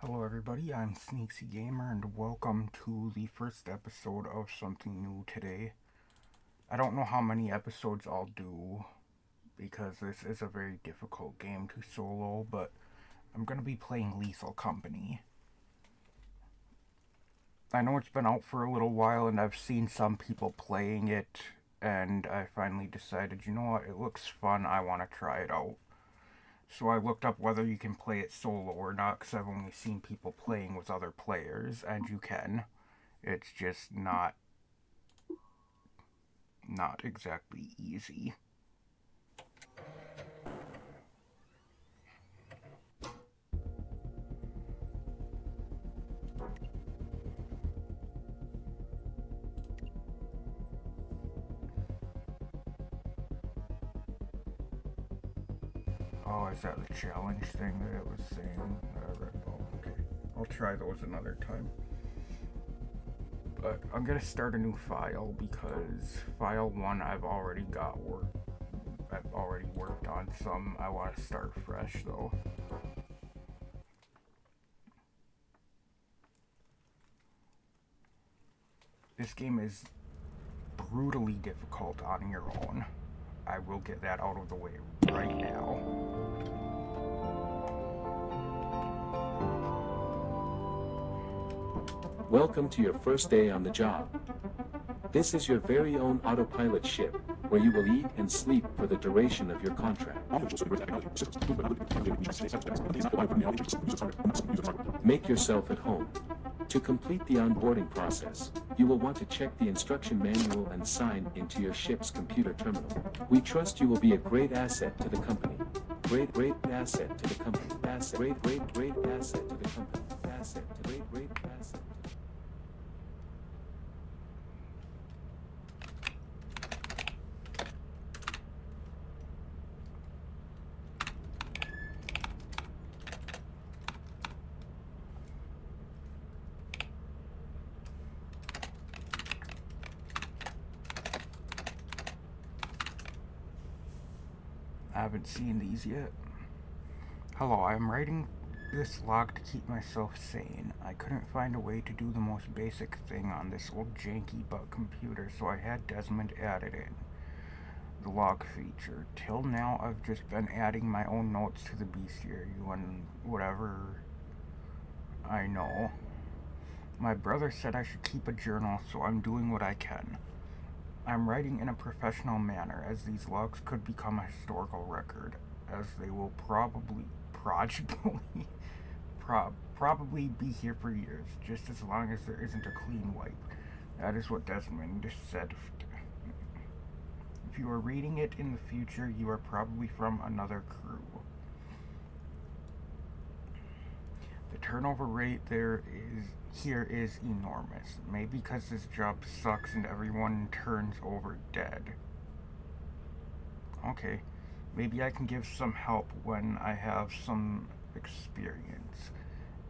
Hello everybody, I'm Sneaksy Gamer and welcome to the first episode of something new today. I don't know how many episodes I'll do because this is a very difficult game to solo, but I'm going to be playing Lethal Company. I know it's been out for a little while and I've seen some people playing it, and I finally decided, you know what, it looks fun, I want to try it out. So I looked up whether you can play it solo or not, because I've only seen people playing with other players, and you can. It's just not exactly easy. Oh, is that the challenge thing that it was saying that I read about? Okay. I'll try those another time. But I'm gonna start a new file because file 1 I've already worked on some. I want to start fresh though. This game is brutally difficult on your own. I will get that out of the way right now. Welcome to your first day on the job. This is your very own autopilot ship, where you will eat and sleep for the duration of your contract. Make yourself at home. To complete the onboarding process, you will want to check the instruction manual and sign into your ship's computer terminal. We trust you will be a great asset to the company. Great asset to the company. Great asset to the company. Asset to great asset. I haven't seen these yet. Hello, I'm writing this log to keep myself sane. I couldn't find a way to do the most basic thing on this old janky butt computer, so I had Desmond added in. The log feature. Till now, I've just been adding my own notes to the bestiary and whatever I know. My brother said I should keep a journal, so I'm doing what I can. I'm writing in a professional manner, as these logs could become a historical record, as they will probably be here for years, just as long as there isn't a clean wipe. That is what Desmond said. If you are reading it in the future, you are probably from another crew. The turnover rate here is enormous. Maybe because this job sucks and everyone turns over dead. Okay, maybe I can give some help when I have some experience.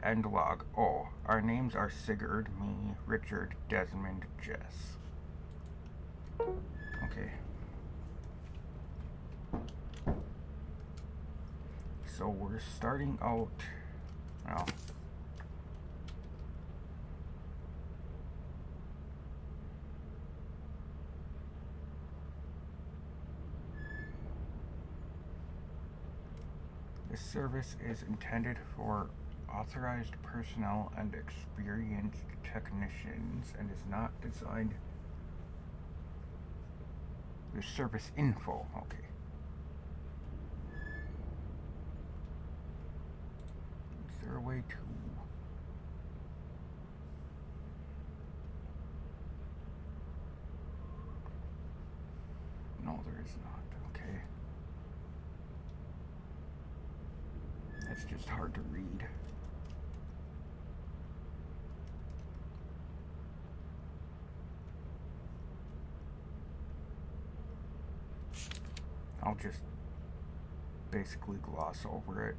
End log. Oh, our names are Sigurd, me, Richard, Desmond, Jess. Okay. So we're starting out. Well, this service is intended for authorized personnel and experienced technicians and is not designed. There's service info. Okay. Is there a way to... No, there is not. Okay. That's just hard to read. I'll just basically gloss over it.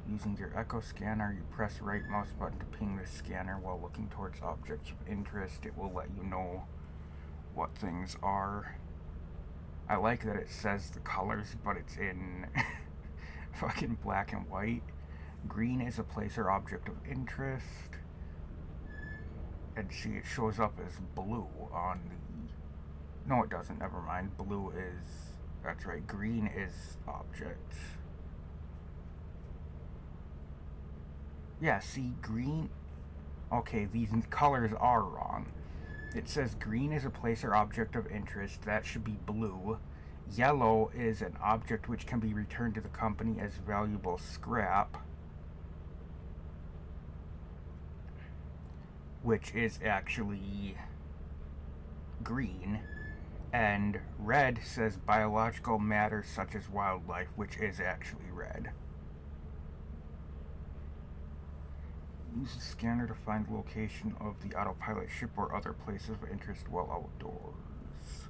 Using your Echo scanner, you press right mouse button to ping the scanner while looking towards objects of interest. It will let you know what things are. I like that it says the colors, but it's in fucking black and white. Green is a place or object of interest. And see, it shows up as blue on the... No, it doesn't. Never mind. Blue is... That's right. Green is object. Yeah, see, green... Okay, these colors are wrong. It says green is a place or object of interest. That should be blue. Yellow is an object which can be returned to the company as valuable scrap, which is actually green. And red says biological matter such as wildlife, which is actually red. Use the scanner to find the location of the autopilot ship or other places of interest while outdoors.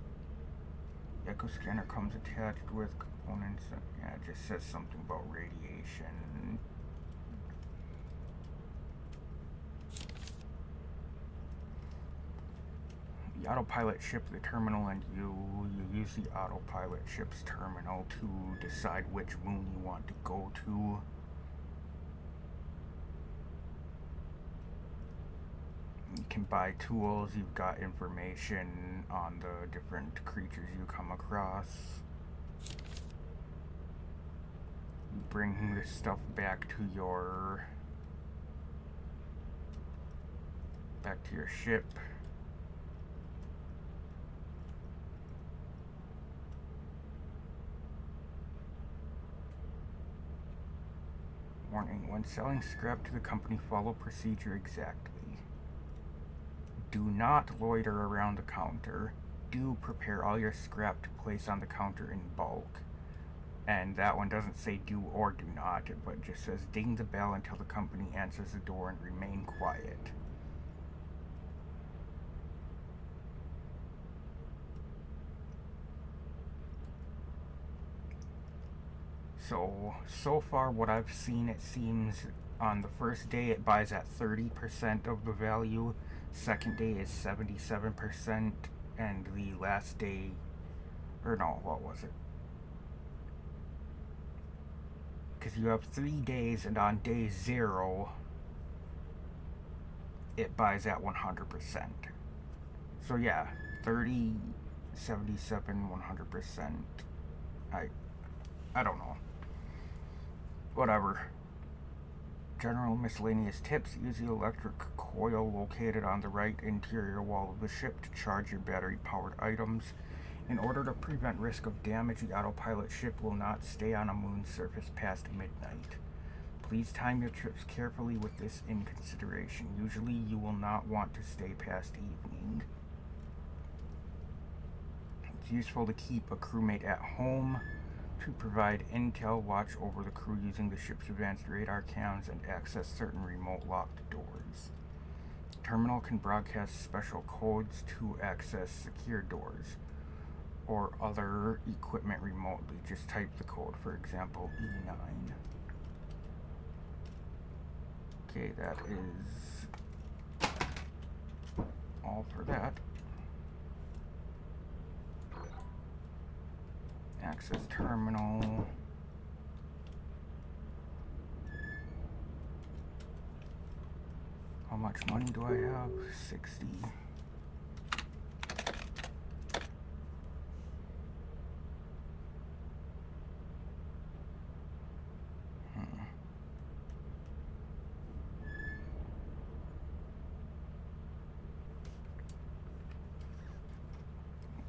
The Echo Scanner comes attached with components. Yeah, it just says something about radiation. The autopilot ship, the terminal, and you use the autopilot ship's terminal to decide which moon you want to go to. You can buy tools. You've got information on the different creatures you come across. You bring this stuff back to your ship. Warning: when selling scrap to the company, follow procedure exactly. Do not loiter around the counter. Do prepare all your scrap to place on the counter in bulk. And that one doesn't say do or do not, but just says ding the bell until the company answers the door and remain quiet. So far what I've seen, it seems on the first day it buys at 30% of the value. Second day is 77%, and the last day, or no, what was it? Because you have 3 days, and on day 0, it buys at 100%. So yeah, 30, 77, 100%. I don't know. Whatever. General miscellaneous tips: use the electric coil located on the right interior wall of the ship to charge your battery-powered items. In order to prevent risk of damage, the autopilot ship will not stay on a moon surface past midnight. Please time your trips carefully with this in consideration. Usually you will not want to stay past evening. It's useful to keep a crewmate at home to provide intel, watch over the crew using the ship's advanced radar cams, and access certain remote locked doors. The terminal can broadcast special codes to access secure doors or other equipment remotely. Just type the code, for example, E9. Okay, that is all for that. Access terminal. How much money do I have? 60.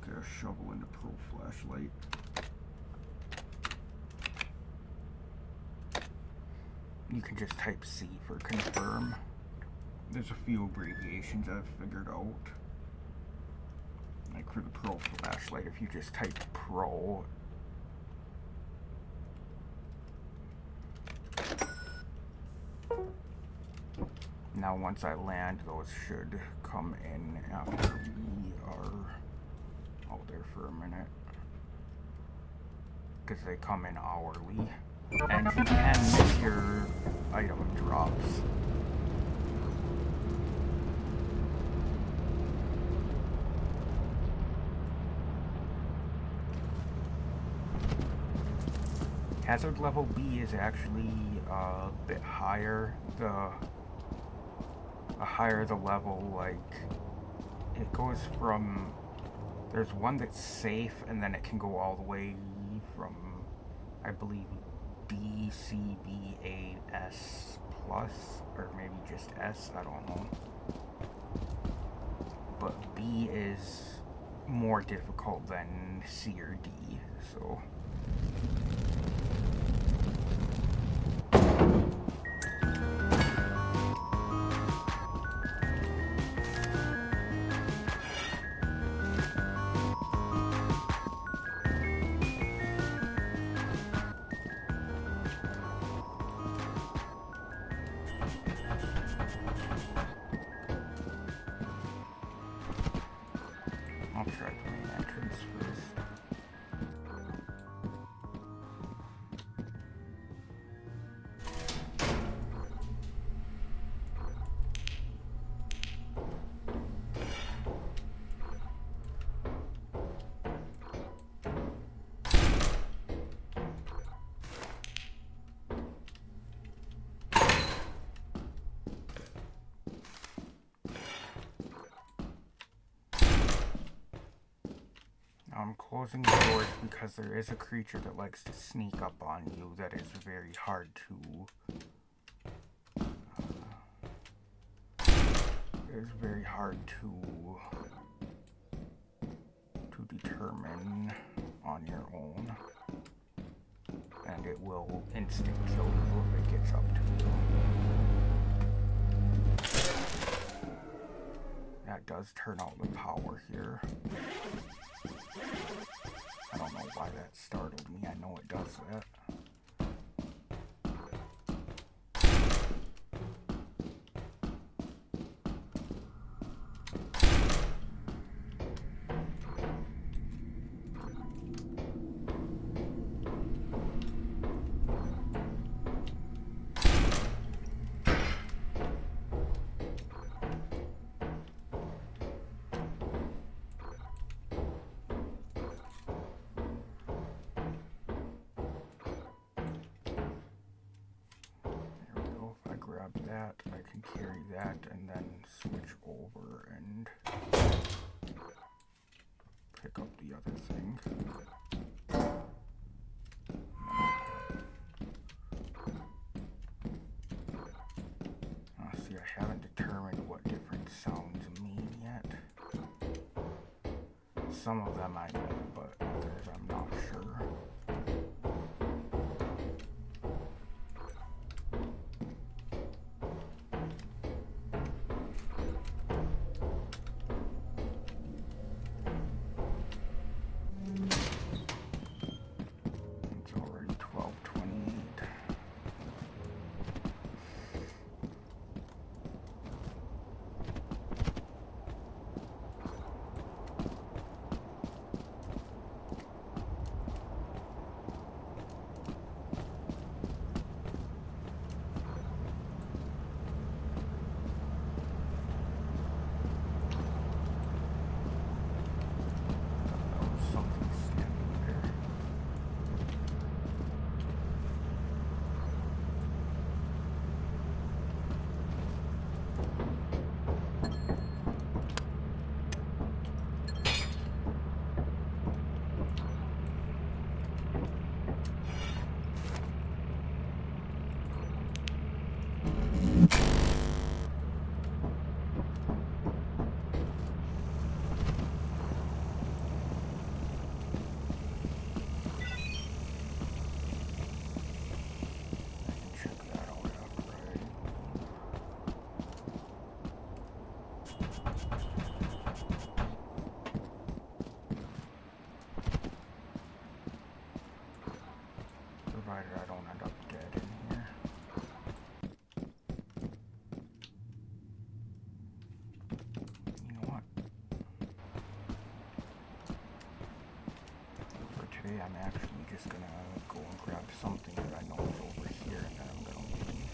Okay, a shovel and a pro flashlight. You can just type C for confirm. There's a few abbreviations I've figured out. Like for the pro flashlight, if you just type pro. Now once I land, those should come in after we are out there for a minute. Because they come in hourly. And you can miss your item drops. Hazard level B is actually a bit higher. The higher the level, like, it goes from, there's one that's safe, and then it can go all the way from, I believe, B, C, B, A, S plus, or maybe just S, I don't know. But B is more difficult than C or D, so... I'll try the main entrance first. I'm closing the doors because there is a creature that likes to sneak up on you that is very hard to... determine on your own. And it will instant kill you if it gets up to you. That does turn out the power here. I don't know why that startled me. I know it does that. That, I can carry that and then switch over and pick up the other thing. See, I haven't determined what different sounds mean yet. Some of them I know, but others I'm not sure. Provided I don't end up dead in here. You know what? For today, I'm actually just gonna go and grab something that I know is over here, and then I'm gonna leave.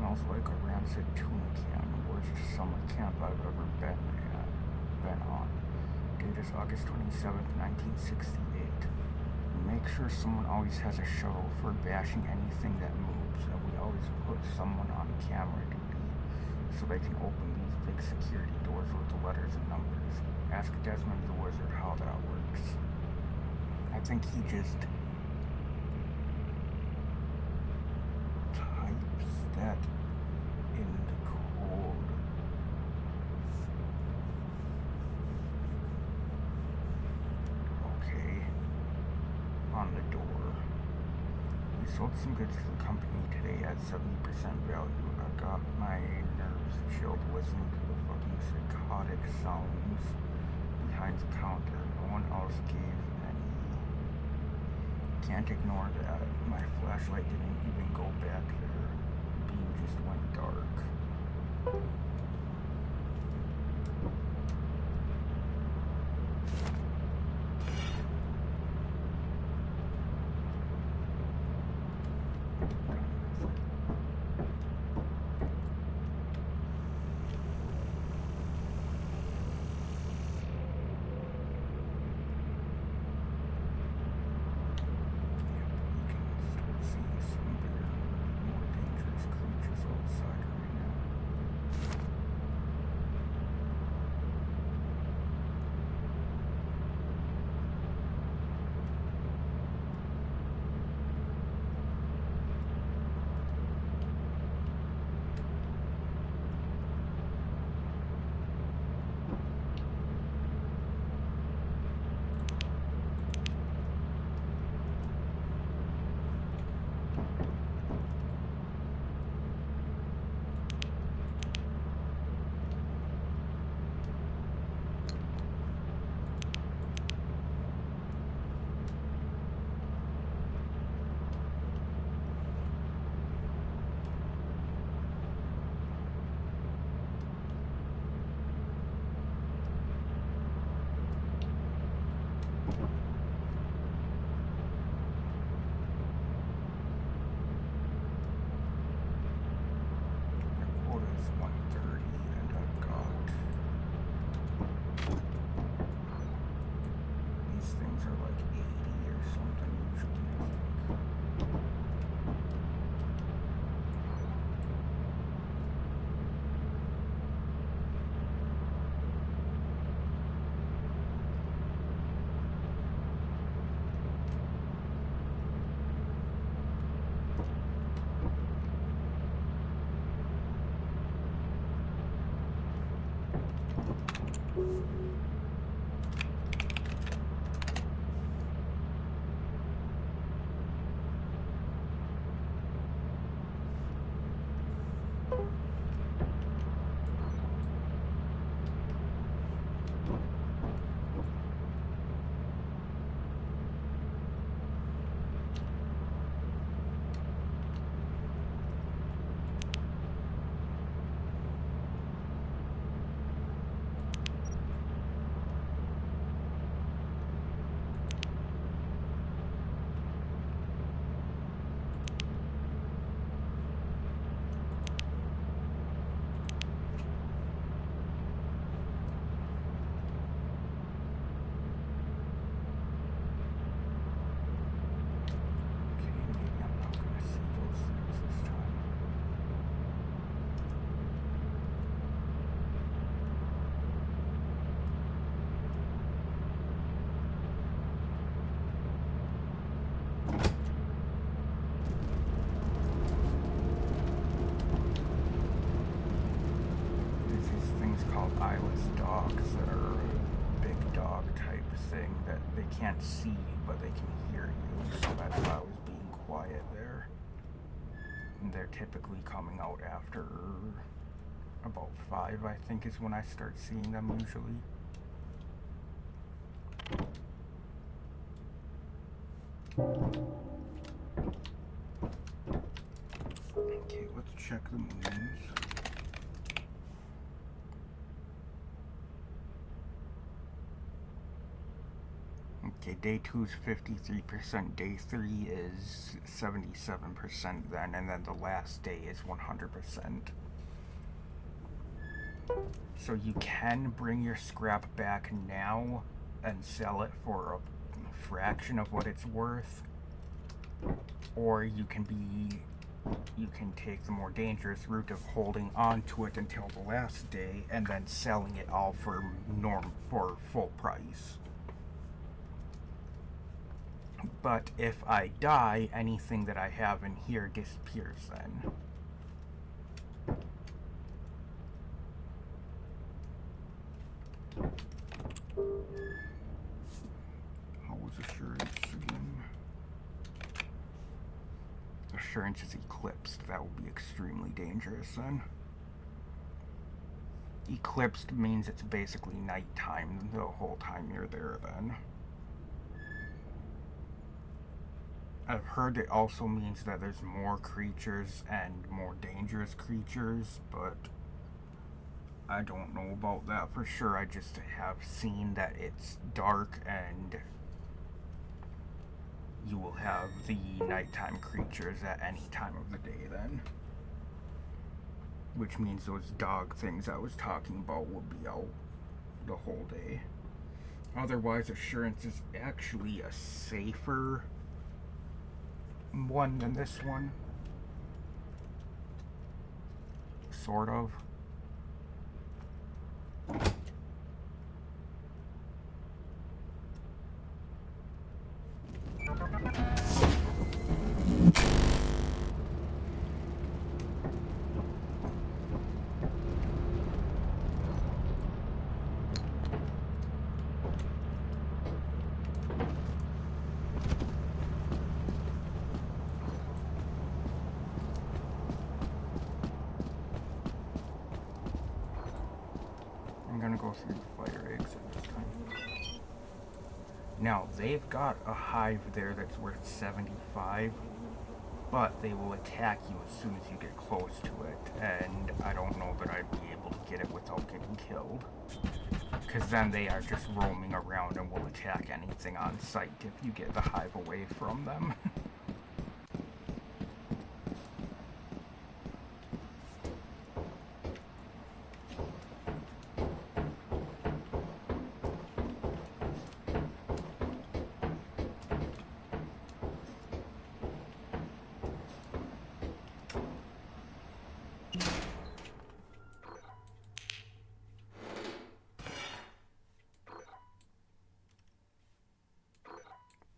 smells like a rancid tuna can. Worst summer camp I've ever been on. Date is August 27th, 1968. We make sure someone always has a shovel for bashing anything that moves, and we always put someone on camera duty so they can open these big security doors with the letters and numbers. Ask Desmond the Wizard how that works. I think he just types that in the code. Okay. On the door. We sold some goods to the company today at 70% value. I got my nerves chilled listening to the fucking psychotic sounds behind the counter. No one else gave any. Can't ignore that. My flashlight didn't even go back there. Beam just went dark. Can't see, but they can hear you, so that's why I was being quiet there. And they're typically coming out after about 5, I think, is when I start seeing them usually. Okay, let's check the moons. Okay, day 2 is 53%, day 3 is 77% then, and then the last day is 100%. So you can bring your scrap back now and sell it for a fraction of what it's worth, or you can take the more dangerous route of holding on to it until the last day and then selling it all for full price. But if I die, anything that I have in here disappears then. How was assurance again? Assurance is eclipsed. That will be extremely dangerous then. Eclipsed means it's basically nighttime the whole time you're there then. I've heard it also means that there's more creatures and more dangerous creatures, but I don't know about that for sure. I just have seen that it's dark and you will have the nighttime creatures at any time of the day then. Which means those dog things I was talking about will be out the whole day. Otherwise, assurance is actually a safer one than this one. Sort of. I'm gonna go through the fire exit this time. Now, they've got a hive there that's worth 75, but they will attack you as soon as you get close to it, and I don't know that I'd be able to get it without getting killed. Because then they are just roaming around and will attack anything on sight if you get the hive away from them.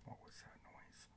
What was that noise?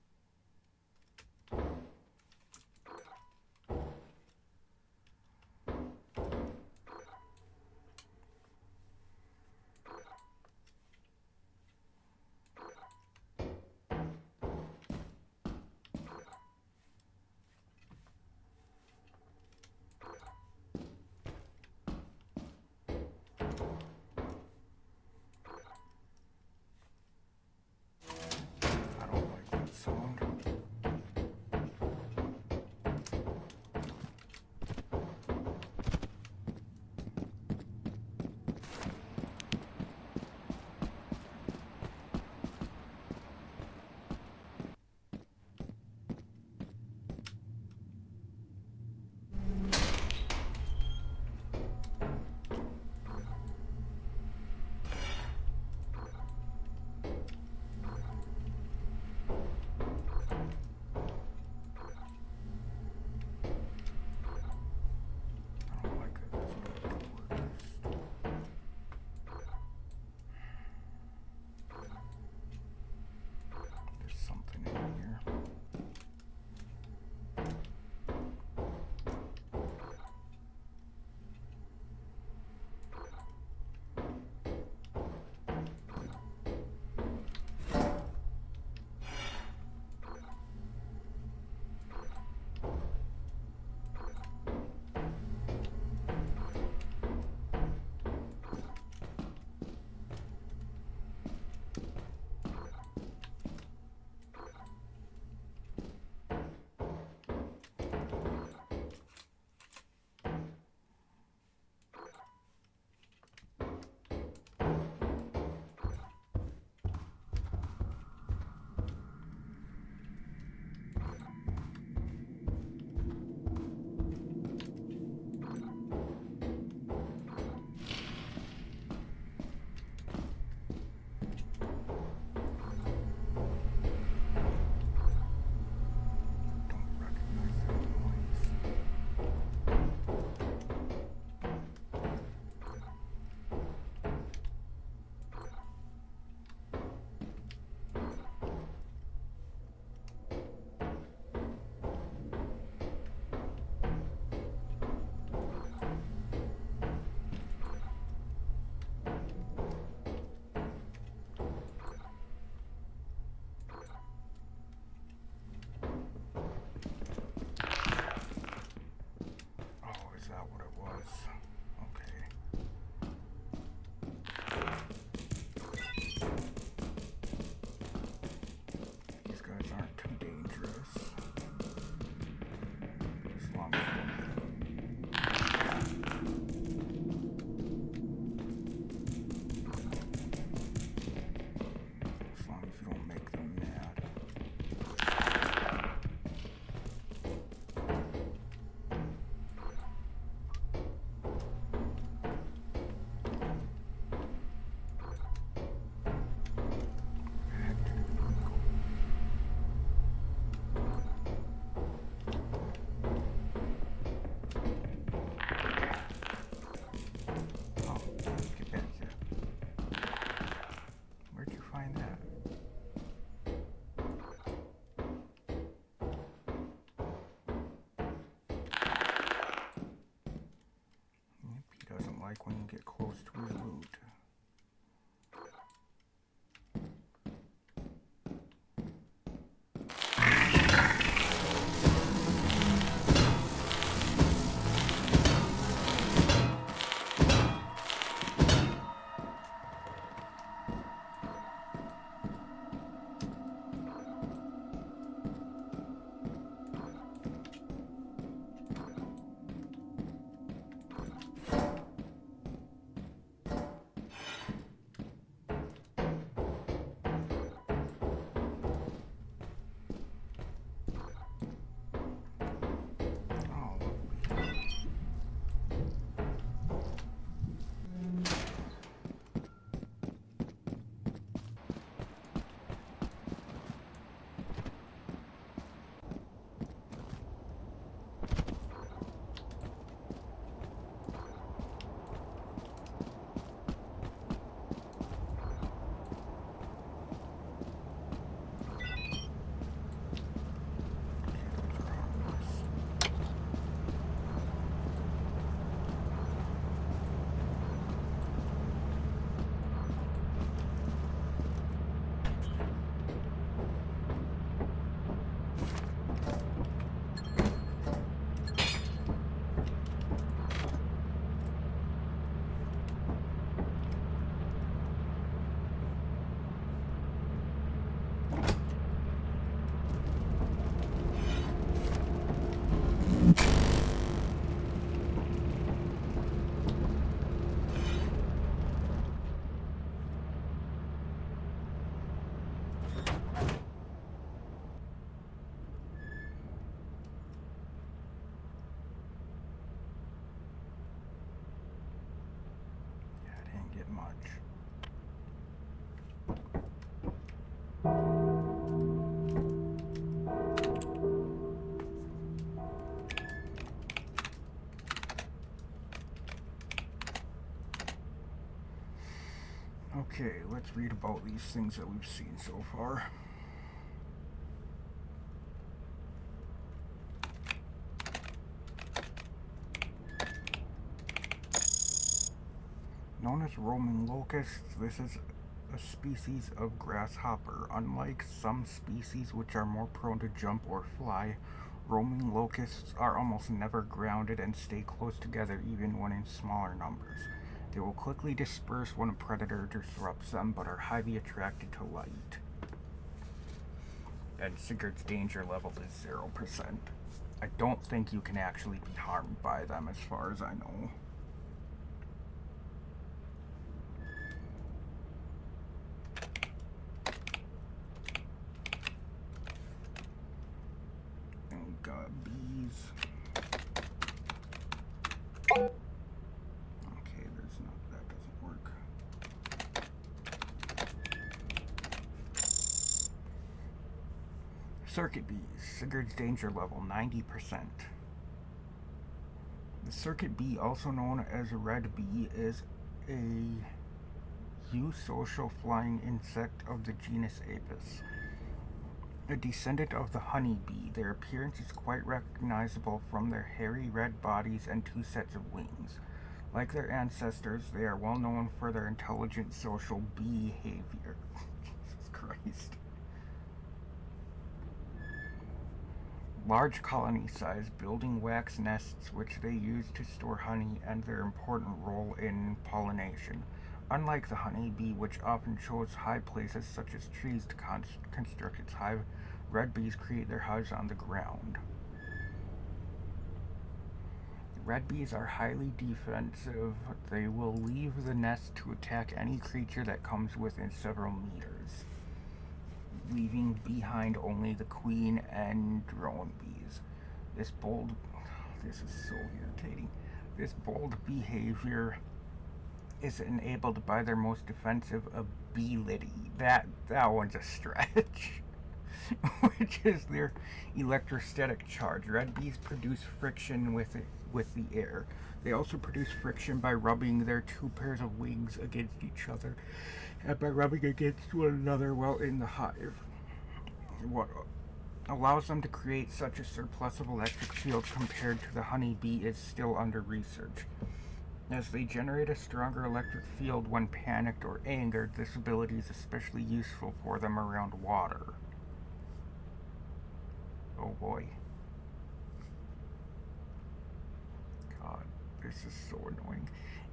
that what it was? Okay. These guys aren't too dangerous. As long as you don't make them mad. Like when you get close to his loot. Okay, let's read about these things that we've seen so far. Known as roaming locusts, this is a species of grasshopper. Unlike some species which are more prone to jump or fly, roaming locusts are almost never grounded and stay close together even when in smaller numbers. They will quickly disperse when a predator disrupts them, but are highly attracted to light. And Sigurd's danger level is 0%. I don't think you can actually be harmed by them as far as I know. And we got bees. Circuit bees. Sigurd's danger level 90%. The circuit bee, also known as a red bee, is a eusocial flying insect of the genus Apis. A descendant of the honeybee, their appearance is quite recognizable from their hairy red bodies and 2 sets of wings. Like their ancestors, they are well known for their intelligent social behavior. Jesus Christ. large colony size, building wax nests which they use to store honey and their important role in pollination. Unlike the honeybee, which often chose high places such as trees to construct its hive, red bees create their hives on the ground. Red bees are highly defensive. They will leave the nest to attack any creature that comes within several meters, leaving behind only the queen and drone bees. This is so irritating. This bold behavior is enabled by their most defensive ability. That one's a stretch. Which is their electrostatic charge. Red bees produce friction with the air. They also produce friction by rubbing their two pairs of wings against each other and by rubbing against one another while in the hive. What allows them to create such a surplus of electric field compared to the honeybee is still under research. As they generate a stronger electric field when panicked or angered, this ability is especially useful for them around water. Oh boy. God, this is so annoying.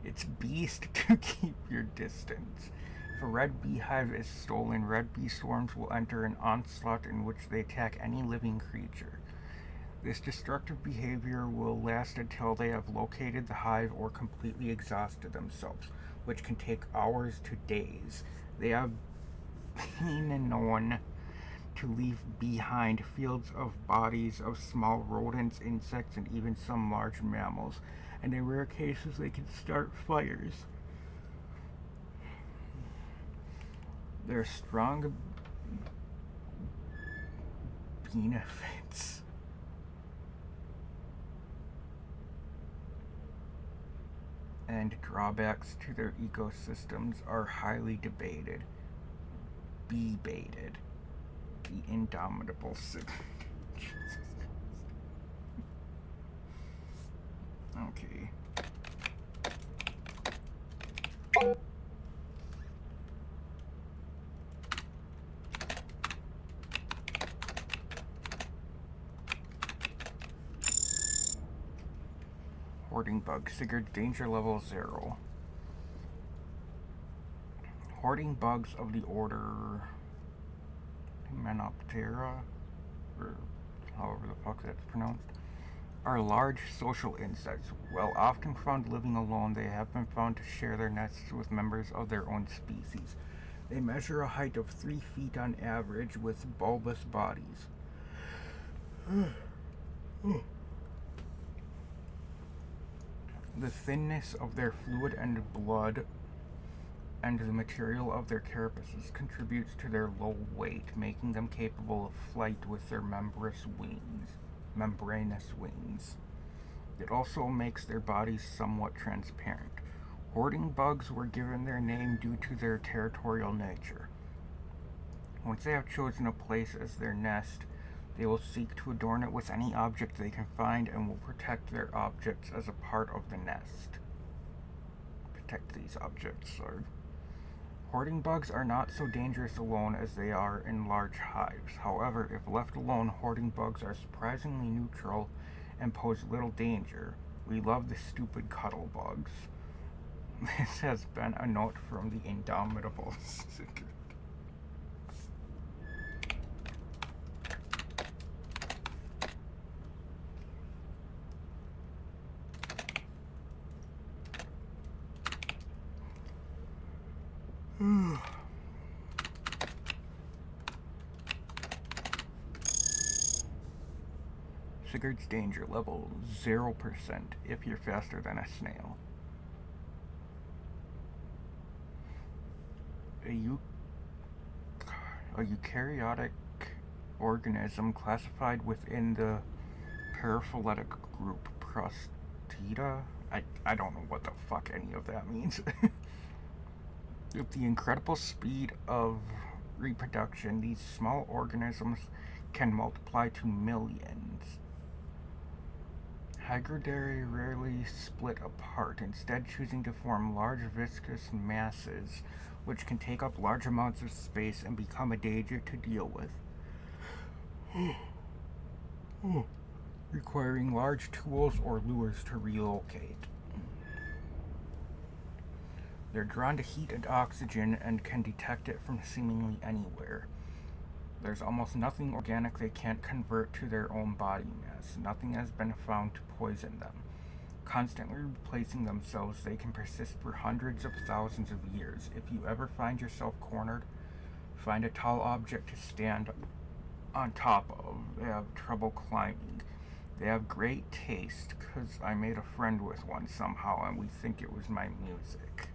It's beast to keep your distance. If a red beehive is stolen, red bee swarms will enter an onslaught in which they attack any living creature. This destructive behavior will last until they have located the hive or completely exhausted themselves, which can take hours to days. They have been known to leave behind fields of bodies of small rodents, insects, and even some large mammals, and in rare cases they can start fires. Their strong benefits and drawbacks to their ecosystems are highly debated. Baited. The indomitable Okay. Hoarding bug. Sigurd's danger level 0. Hoarding bugs of the order Hymenoptera, or however the fuck that's pronounced, are large social insects. While often found living alone, they have been found to share their nests with members of their own species. They measure a height of 3 feet on average with bulbous bodies. The thinness of their fluid and blood and the material of their carapaces contributes to their low weight, making them capable of flight with their membranous wings. It also makes their bodies somewhat transparent. Hoarding bugs were given their name due to their territorial nature. Once they have chosen a place as their nest, they will seek to adorn it with any object they can find and will protect their objects as a part of the nest. Protect these objects, sorry. Hoarding bugs are not so dangerous alone as they are in large hives. However, if left alone, hoarding bugs are surprisingly neutral and pose little danger. We love the stupid cuddle bugs. This has been a note from the indomitable Sigurd. Sigurd's danger level 0% if you're faster than a snail. A eukaryotic organism classified within the paraphyletic group Prostida. I don't know what the fuck any of that means. With the incredible speed of reproduction, these small organisms can multiply to millions. Hybridae rarely split apart, instead choosing to form large viscous masses which can take up large amounts of space and become a danger to deal with. requiring large tools or lures to relocate. They're drawn to heat and oxygen and can detect it from seemingly anywhere. There's almost nothing organic they can't convert to their own body mass. Nothing has been found to poison them. Constantly replacing themselves, they can persist for hundreds of thousands of years. If you ever find yourself cornered, find a tall object to stand on top of. They have trouble climbing. They have great taste, because I made a friend with one somehow, and we think it was my music.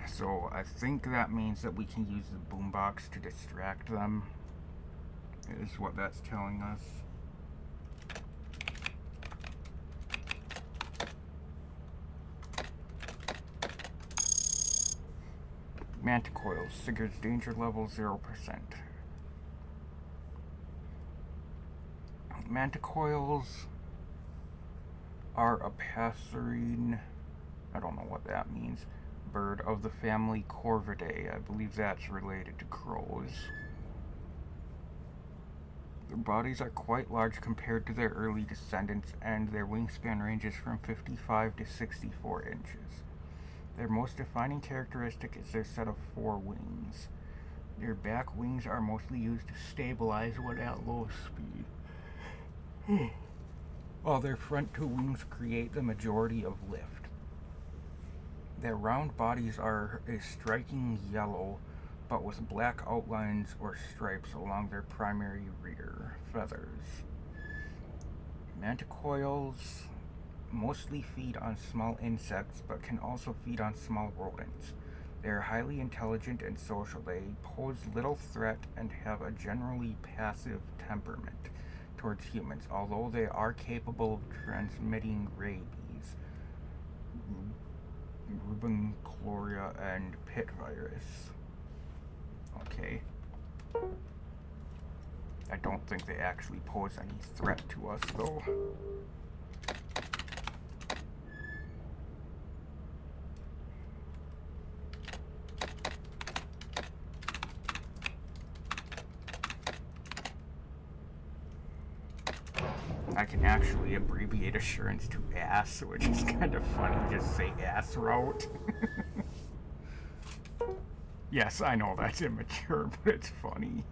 So I think that means that we can use the boombox to distract them, is what that's telling us. Manticoils, Sigurd's danger level 0%. Manticoils are a passerine, I don't know what that means, bird of the family Corvidae. I believe that's related to crows. Their bodies are quite large compared to their early descendants, and their wingspan ranges from 55 to 64 inches. Their most defining characteristic is their set of 4 wings. Their back wings are mostly used to stabilize when at low speed, while their front 2 wings create the majority of lift. Their round bodies are a striking yellow, but with black outlines or stripes along their primary rear feathers. Manticoils mostly feed on small insects, but can also feed on small rodents. They are highly intelligent and social. They pose little threat and have a generally passive temperament towards humans, although they are capable of transmitting rabies, Rubenchloria, and pit virus. Okay. I don't think they actually pose any threat to us, though. I can actually abbreviate assurance to ASS, which is kind of funny. Just say ASS route. Yes, I know that's immature, but it's funny.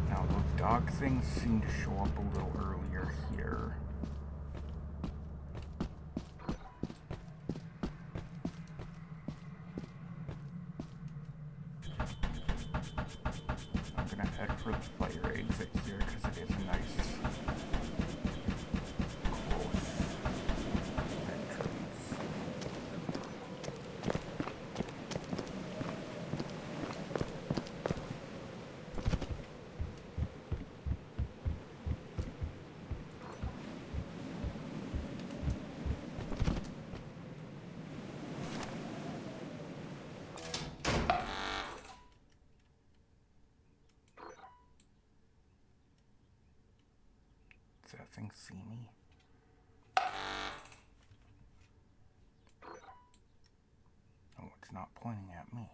Now, those dog things seem to show up a little earlier here. I'm gonna head for the fire exit here because it is a nice, close entrance. Does that thing see me? Oh, it's not pointing at me.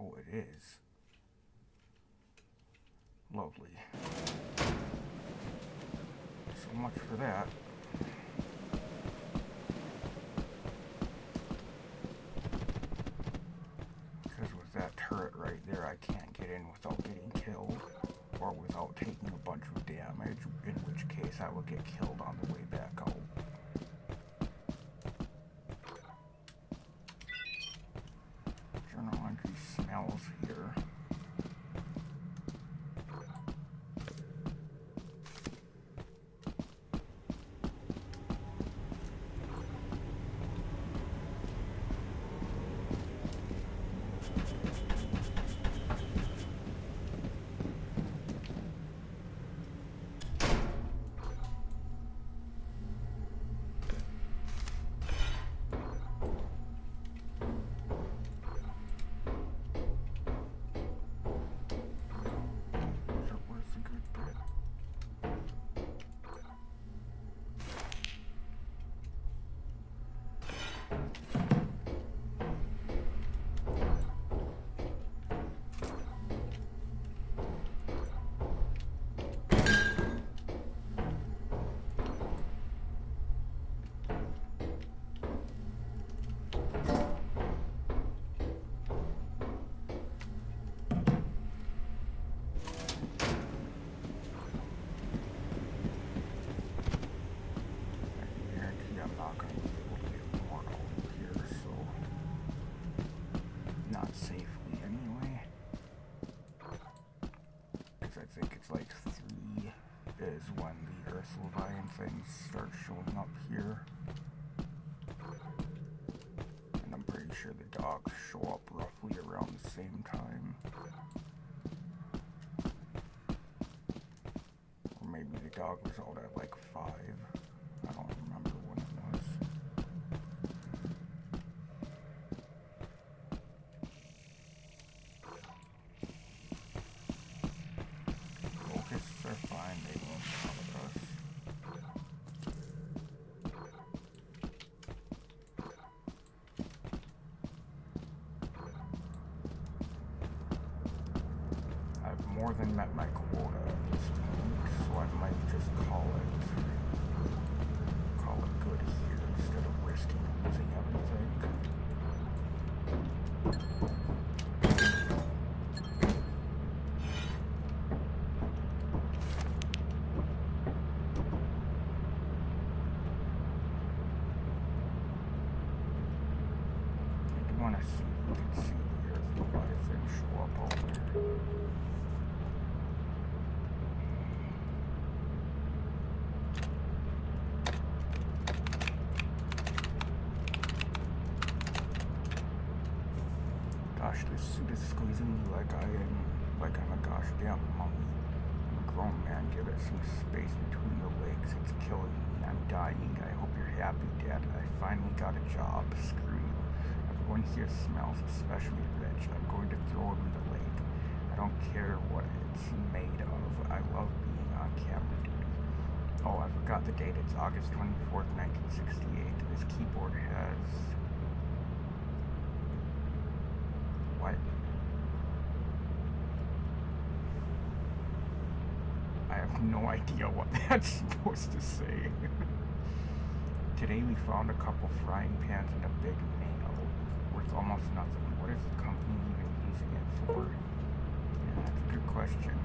Oh, it is. Lovely. So much for that. Because with that turret right there, I can't get in without getting killed, or without taking a bunch of damage, in which case I would get killed on the way back out. Journal entry smells here. this Leviathan things start showing up here. And I'm pretty sure the dogs show up roughly around the same time. Or maybe the dog was out at like 5. I don't remember when it was. Locusts are fine, they won't bother us. I've more than met my quota at this point, so I might just call it good here instead of risking losing everything. I do want to see if we can see the Earth Leviathan show up over there. Gosh, this suit is squeezing me like I'm a gosh damn mummy. I'm a grown man, give it some space between the legs, it's killing me, I'm dying, I hope you're happy, Dad, I finally got a job, screw you. Everyone here smells especially rich, I'm going to throw him in the lake. I don't care what it's made of, I love being on camera duty. Oh, I forgot the date, it's August 24th, 1968, this keyboard has... What? I have no idea what that's supposed to say. Today we found a couple frying pans and a big nail. Worth almost nothing. What is the company even using it for? Yeah, that's a good question.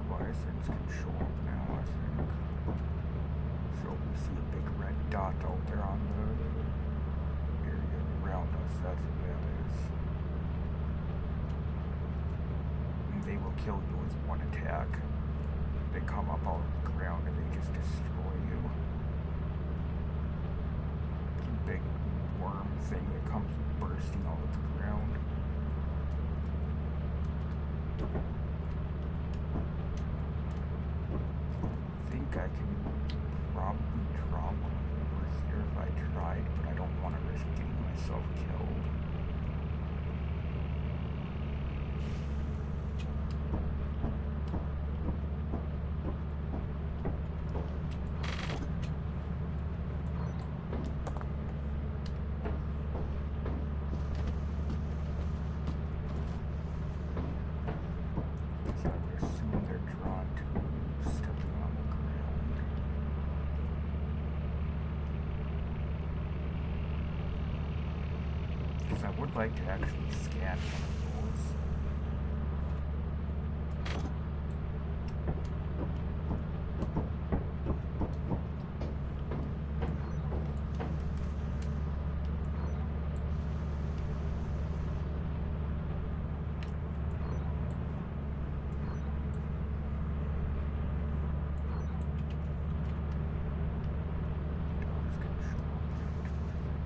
Leviathans can show up now, I think. So we see a big red dot out there on the area around us, that's what that is. And they will kill you with one attack. They come up out of the ground and they just destroy you. It's a big worm thing that comes bursting out of the ground. I think I can probably draw one over here if I tried, but I don't want to risk getting myself killed. So I would assume they're drawn to stepping on the ground. Because I would like to actually scan one of those. Dogs can show up here too, I think.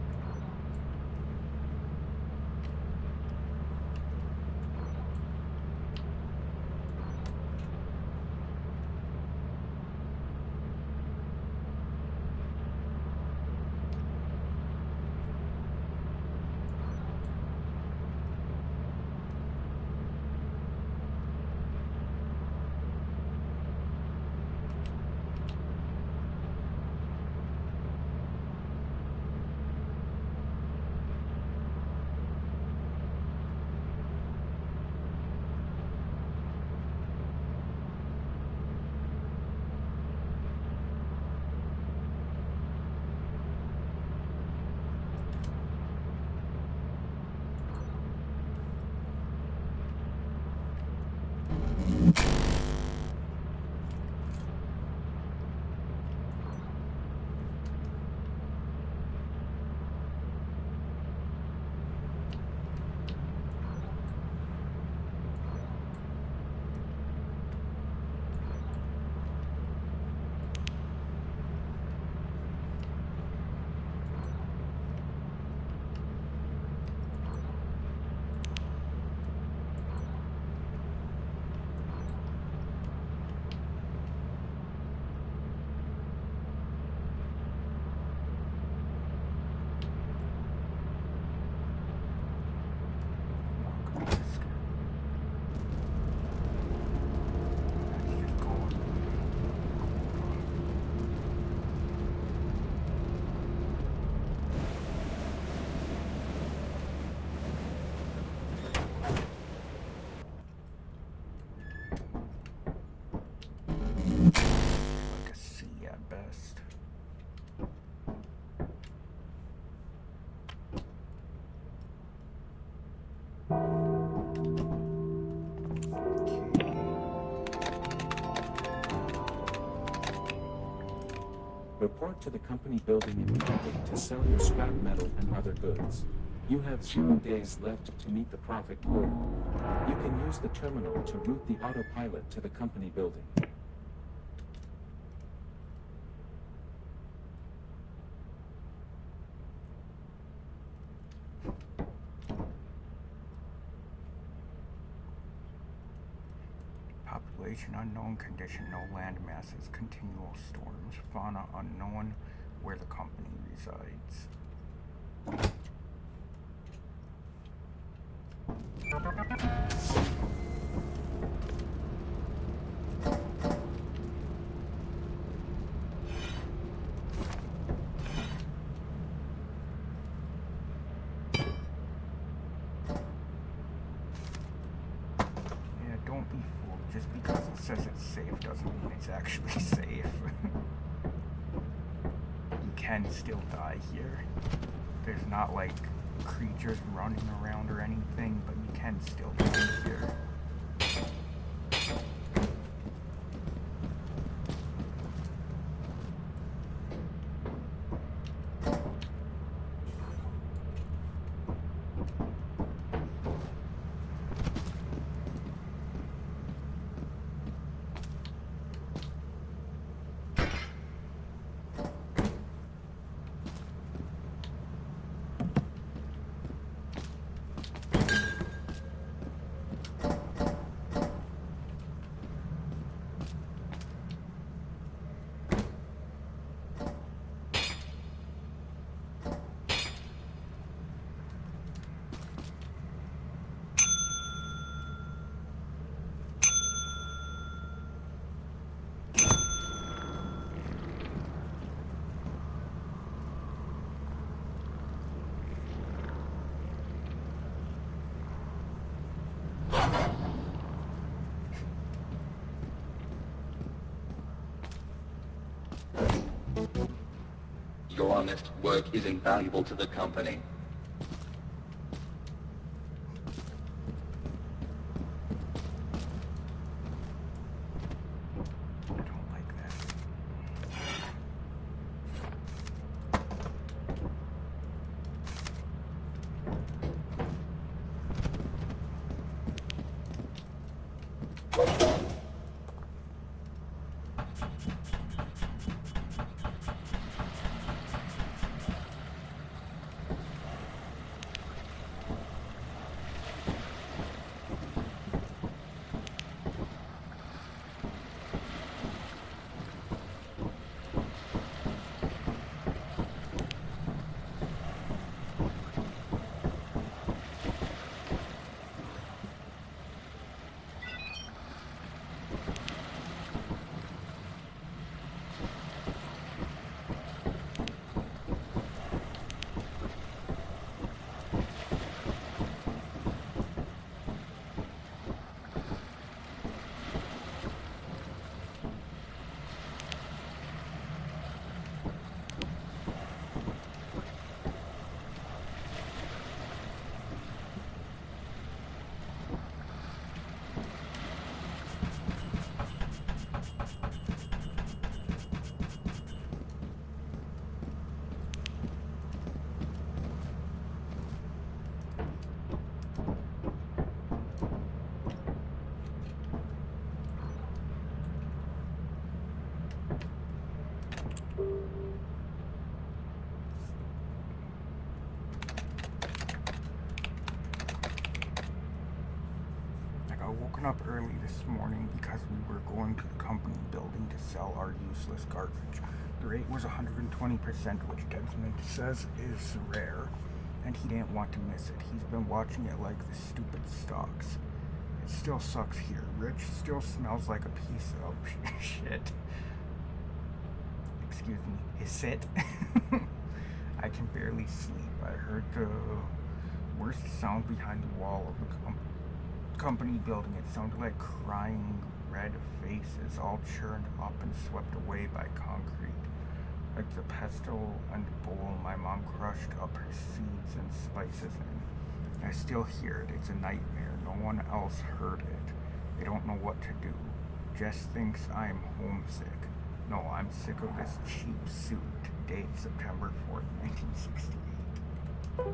Report to the company building immediately to sell your scrap metal and other goods. You have 0 days left to meet the profit quota. You can use the terminal to route the autopilot to the company building. Population unknown, condition no land masses, continual storms, fauna unknown, where the company resides. Yeah, don't be fooled. Just because it says it's safe doesn't mean it's actually safe. You can still die here. There's not like creatures running around or anything, but you can still die here. Your honest work is invaluable to the company. I don't like that. Woken up early this morning because we were going to the company building to sell our useless garbage. The rate was 120%, which Desmond says is rare, and he didn't want to miss it. He's been watching it like the stupid stocks. It still sucks here. Rich still smells like a piece of shit. Excuse me. His it. I can barely sleep. I heard the worst sound behind the wall of the company building. It sounded like crying red faces, all churned up and swept away by concrete. Like the pestle and bowl my mom crushed up her seeds and spices in. I still hear it. It's a nightmare. No one else heard it. They don't know what to do. Jess thinks I'm homesick. No, I'm sick of this cheap suit. Date September 4th, 1968.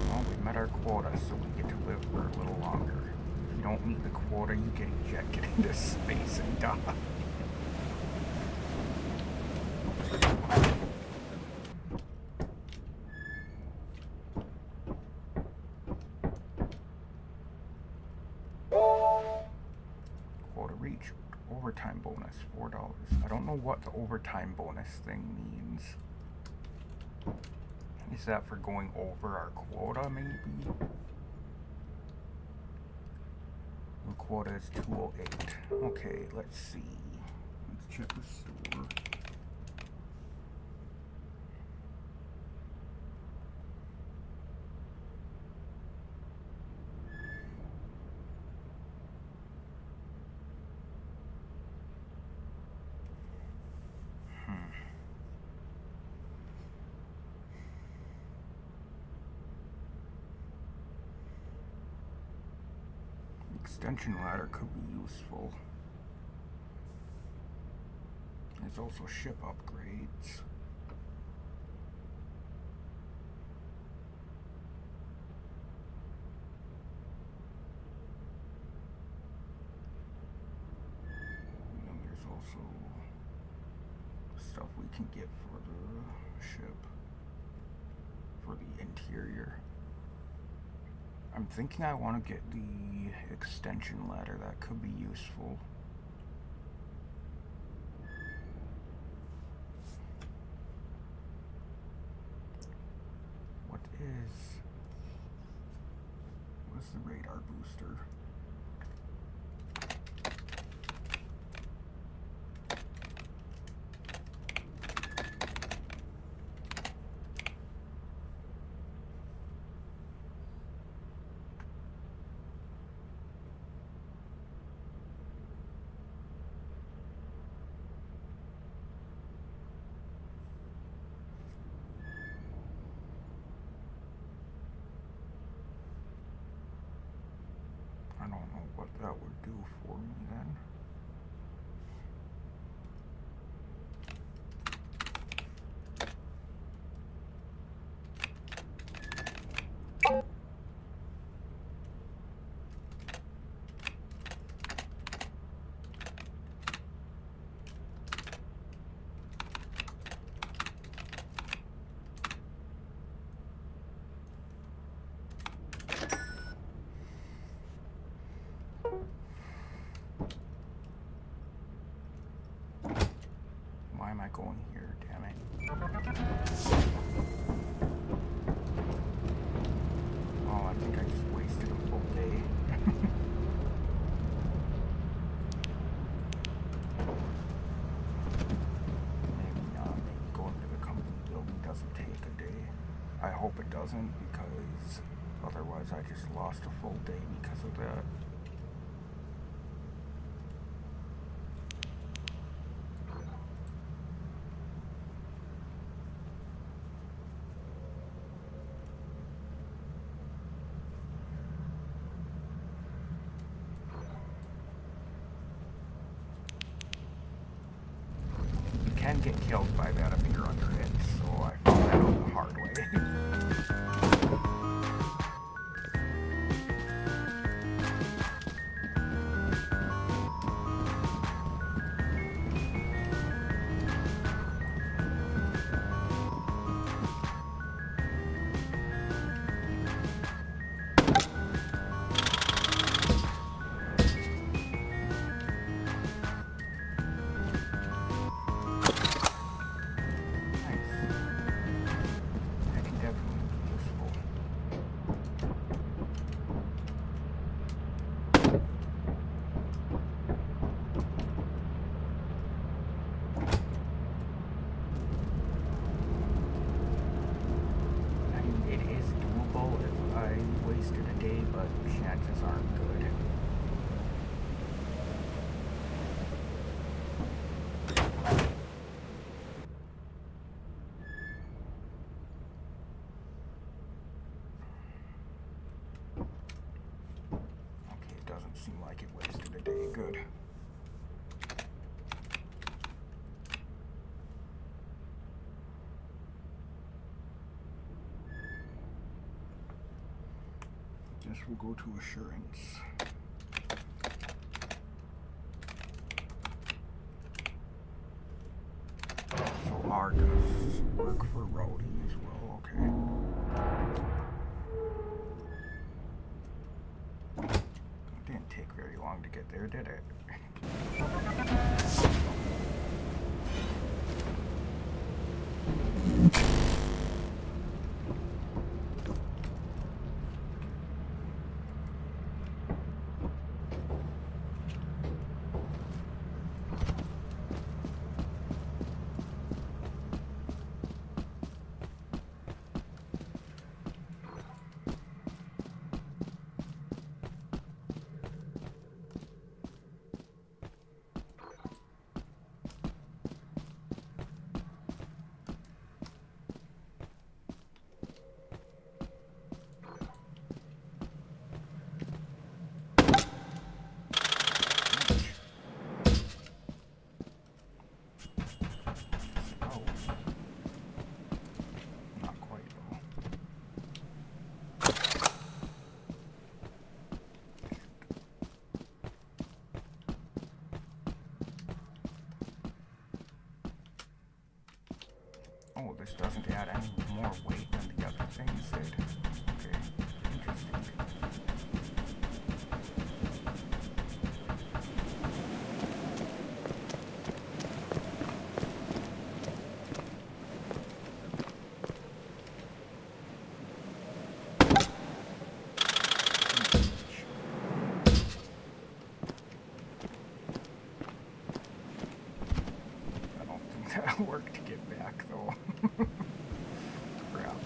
Well, we met our quota, so we get to live for a little longer. If you don't meet the quota, you get ejected into space and die. Quota reached. Overtime bonus, $4. I don't know what the overtime bonus thing means. Is that for going over our quota, maybe? The quota is 208. Okay, let's see. Let's check the store. Extension ladder could be useful. There's also ship upgrades. And then there's also stuff we can get for the ship, for the interior. I'm thinking I want to get the extension ladder. That could be useful. What's the radar booster? I don't know what that would do for me then. Why am I going here? Damn it. Oh, I think I just wasted a full day. Maybe not. Maybe going to the company building doesn't take a day. I hope it doesn't, because otherwise I just lost a full day because of that. Can get killed by that if you're under it, so I found that out the hard way. But chances aren't good. seem like it wasted a day. Good. Guess we'll go to assurance. So R does work for routing as well, okay. It didn't take very long to get there, did it? Oh. Not quite though. Oh, this doesn't add any more weight than the other things did. Okay, interesting. I don't think that'll work to get back though. Crap.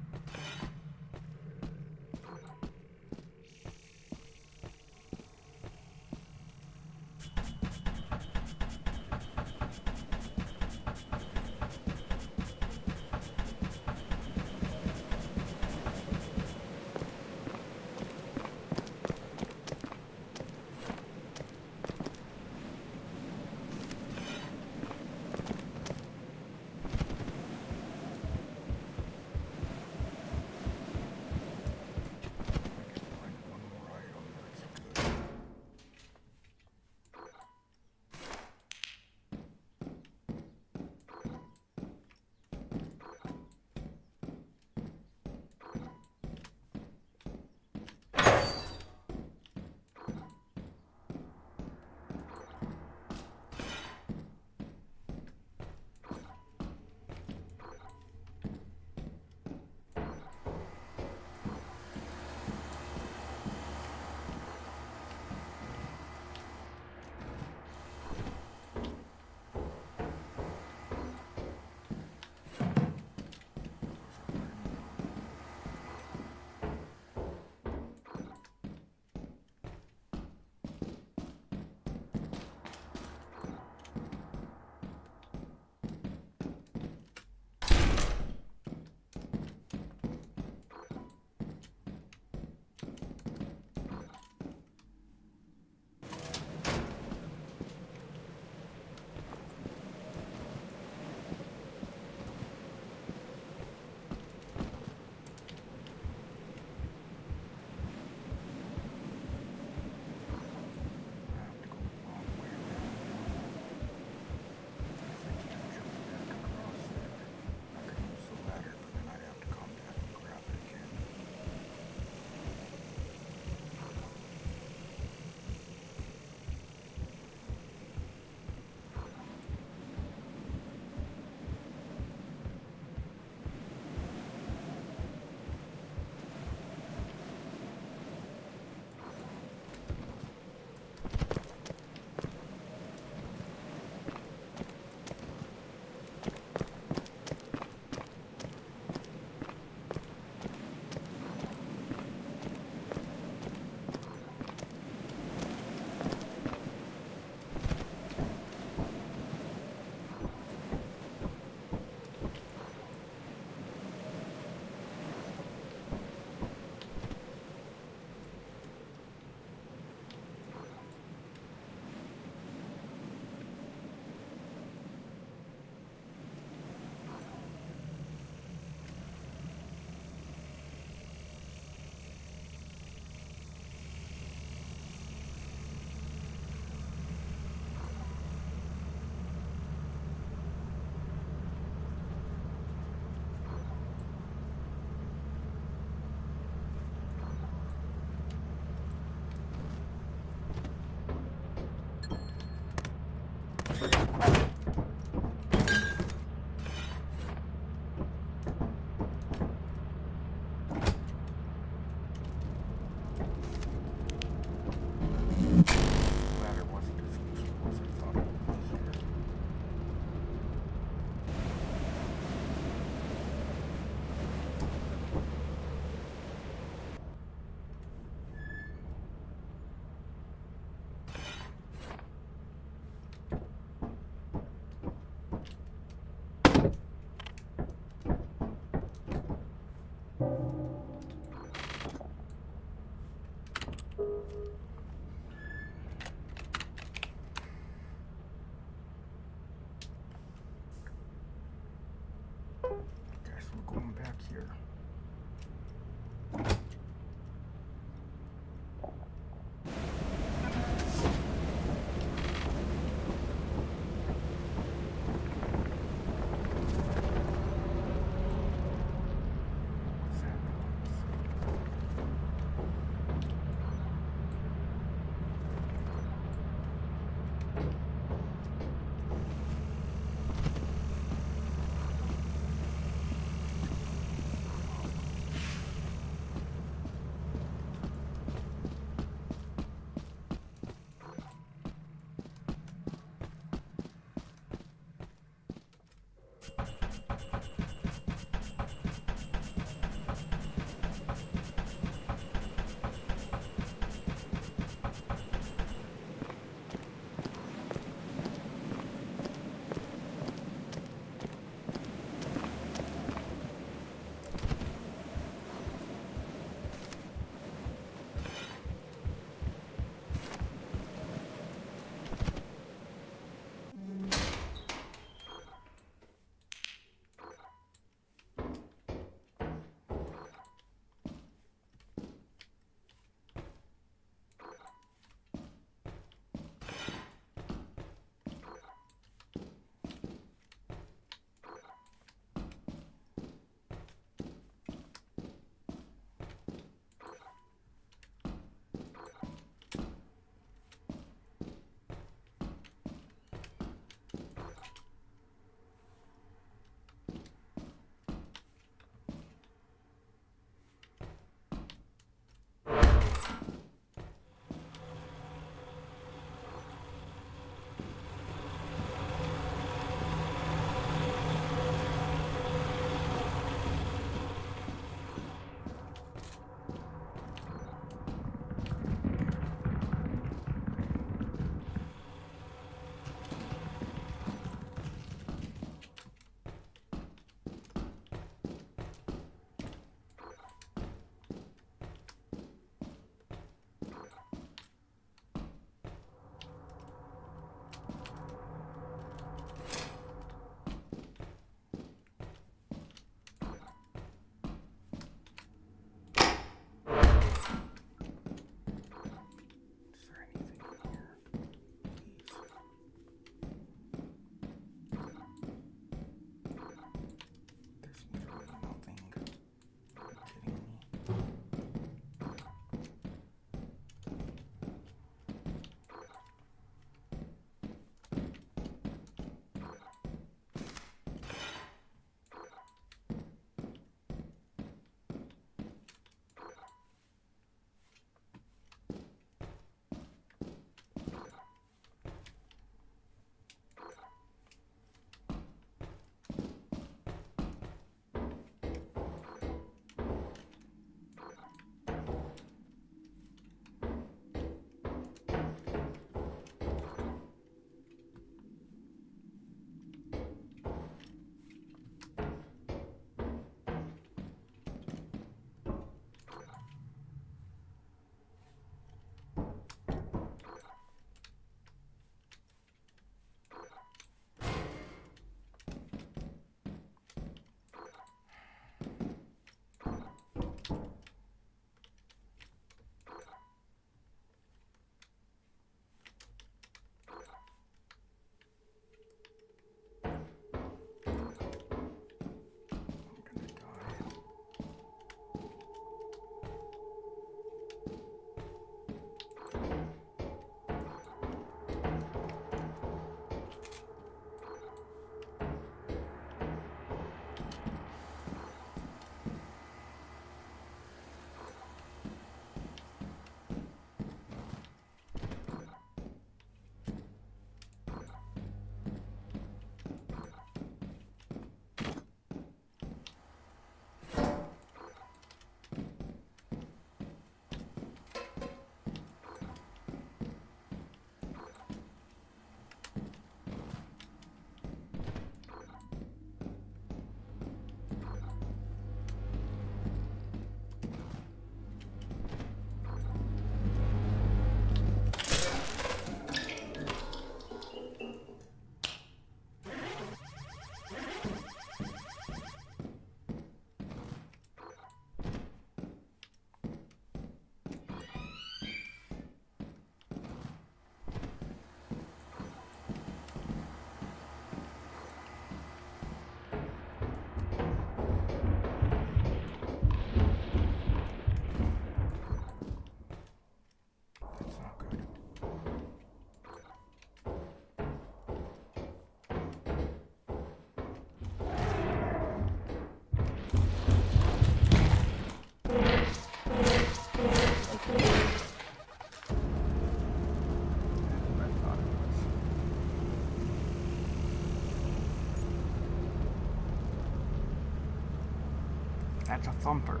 That's a thumper.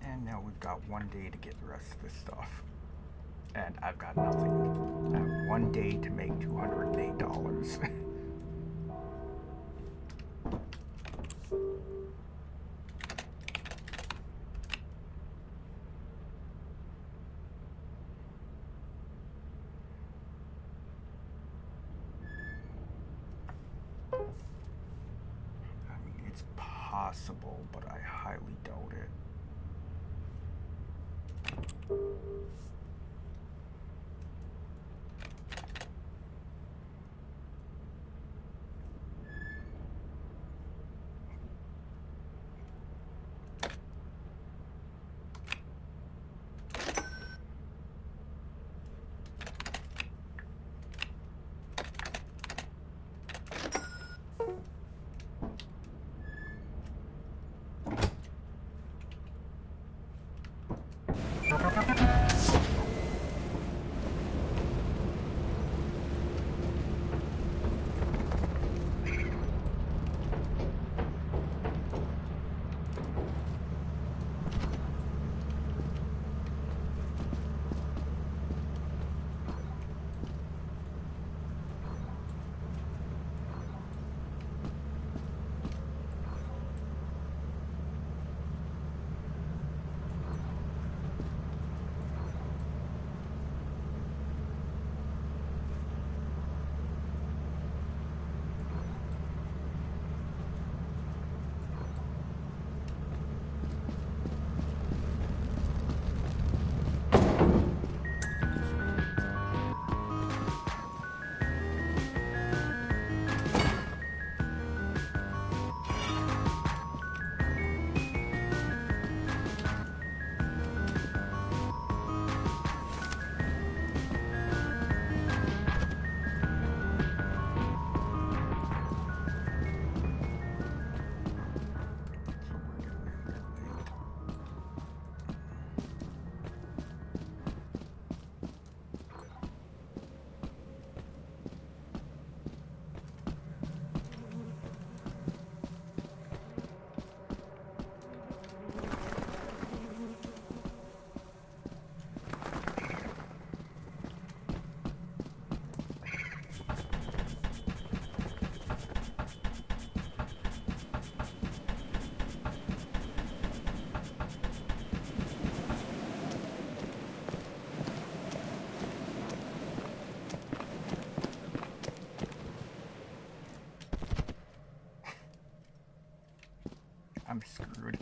And now we've got 1 day to get the rest of this stuff. And I've got nothing. I have 1 day to make $208. I mean, it's possible, but I highly doubt it. I'm screwed.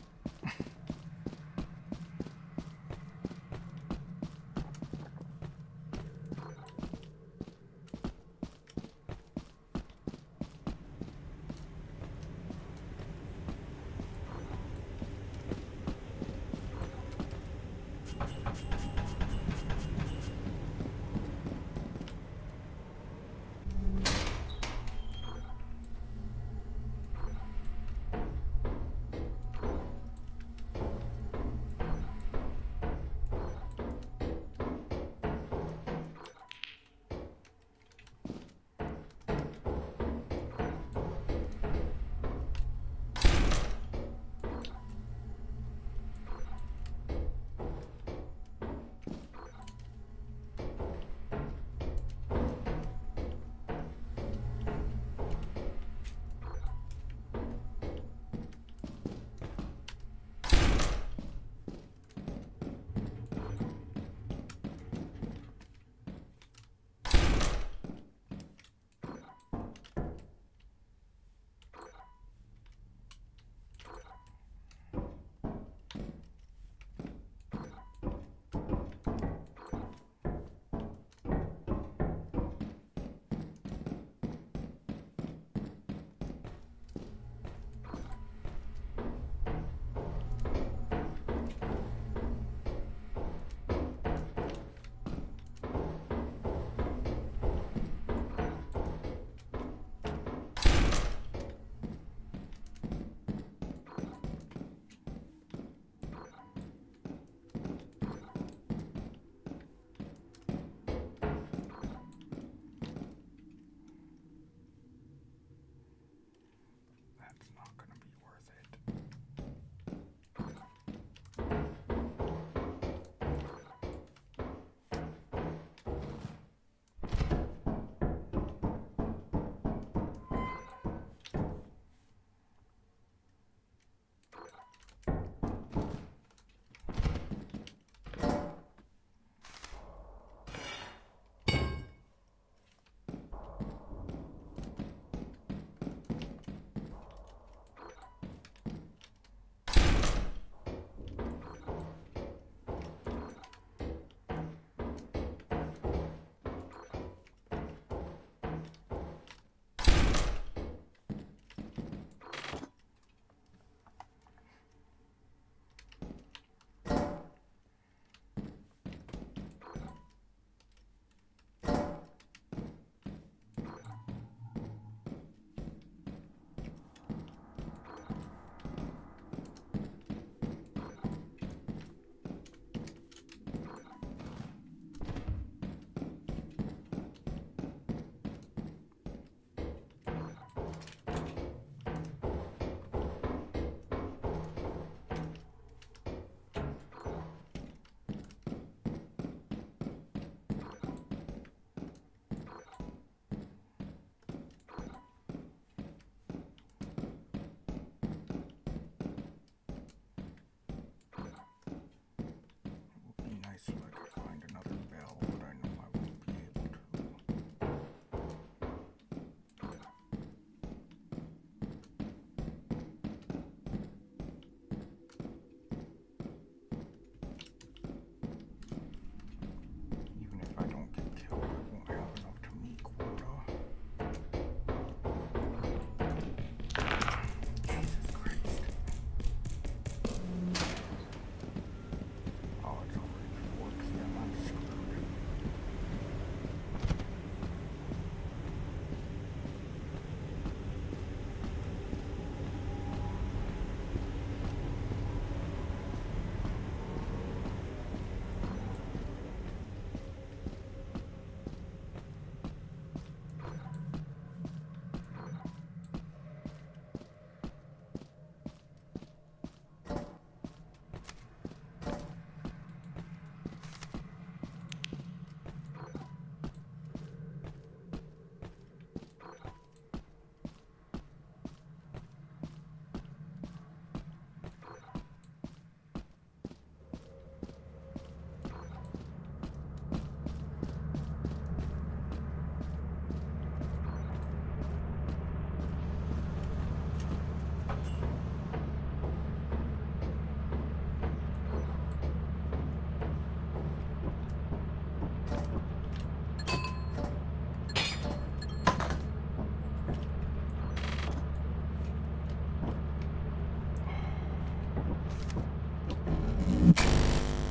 I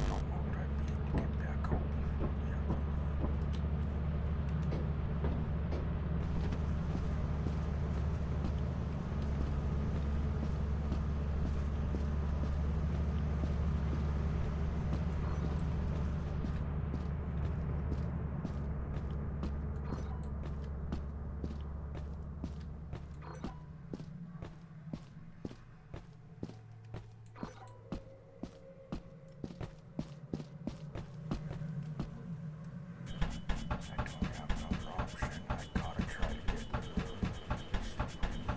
don't know that I'd be able to get back out before we have to leave. I don't have another option. I gotta try to get the stuff I need.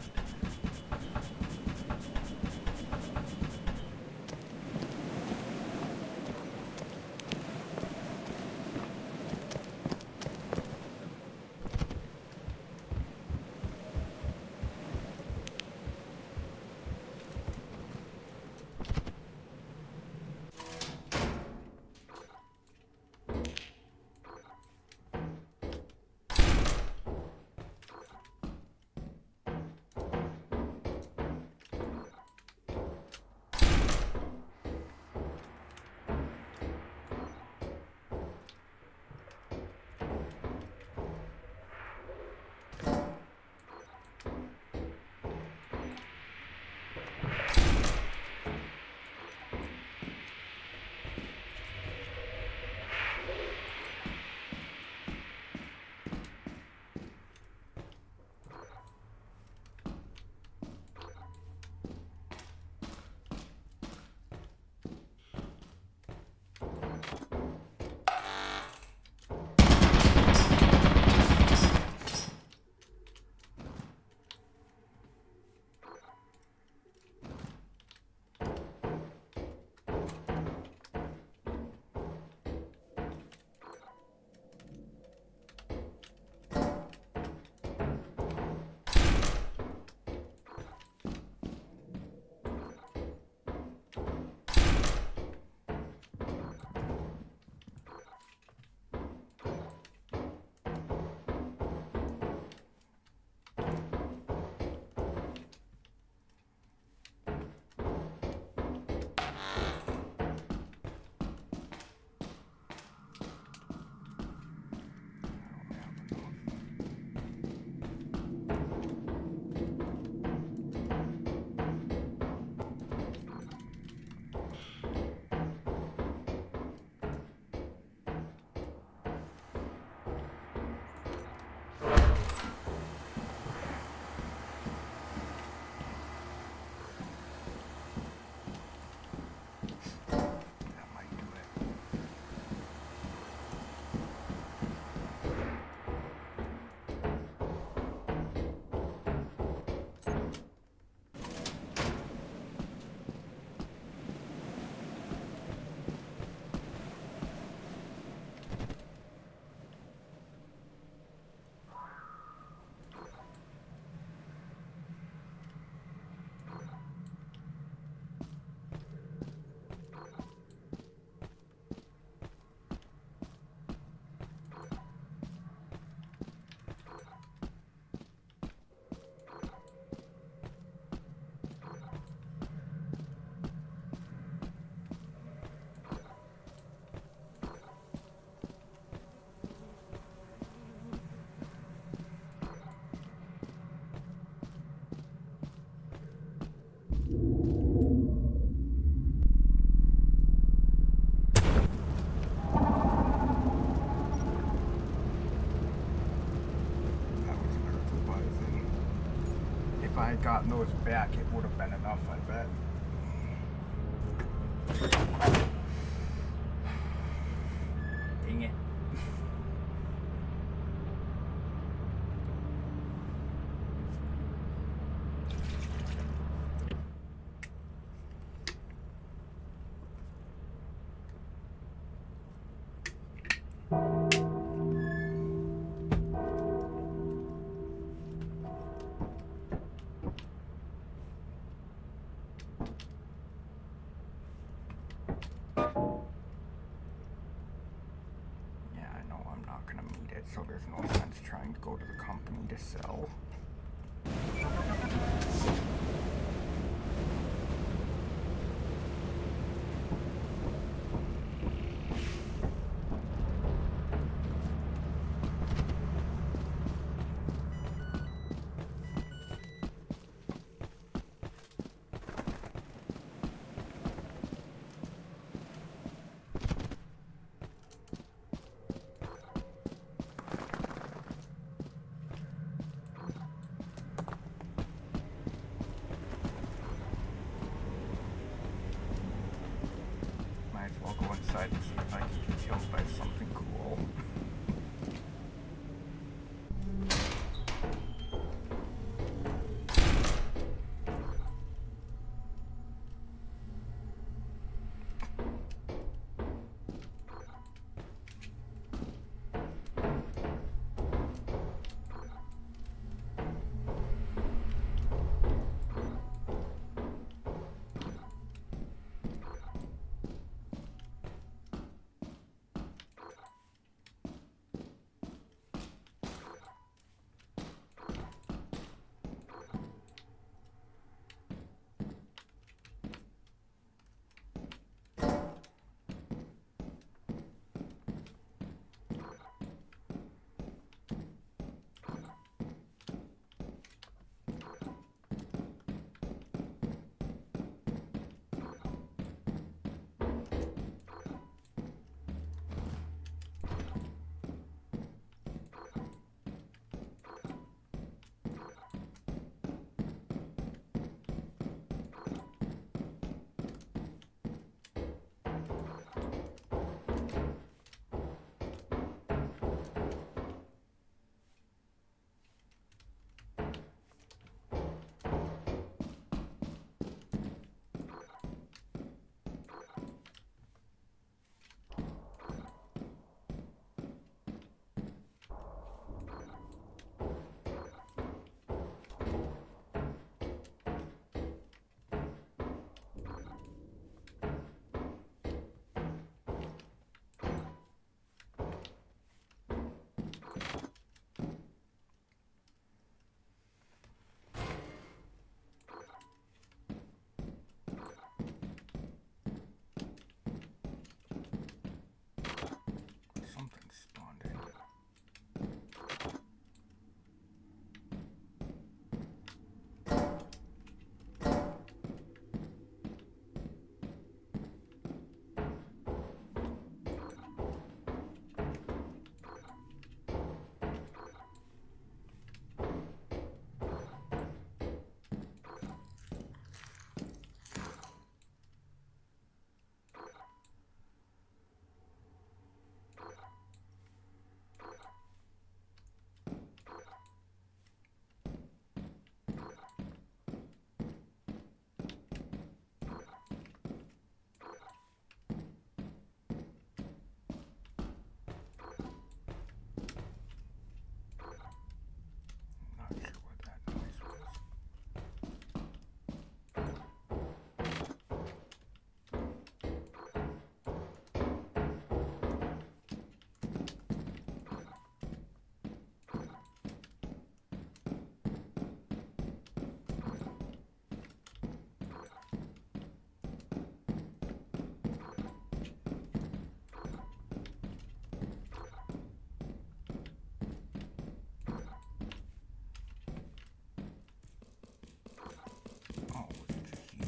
That might do it. That was an earth poison. If I had gotten those back, it would have been enough, I bet. Dang it. Yeah, I know I'm not gonna meet it, so there's no sense trying to go to the company to sell. go inside and see if I can get killed by something cool. Something spawned in. Not sure what that noise was. Oh, was it just you?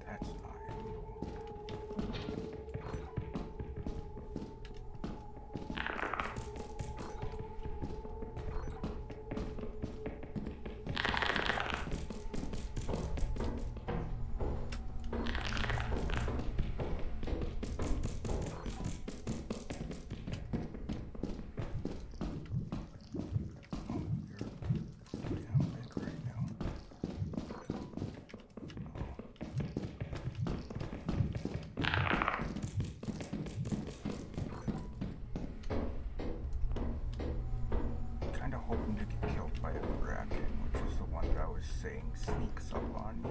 That's not it. Oh, you're damn big right now. Kind of hoping to get killed by a bracken, which is the one that I was saying sneaks up on you.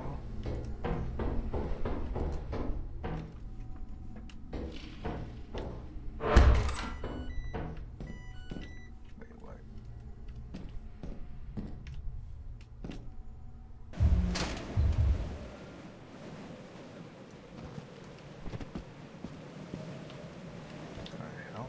Wait, what? The hell?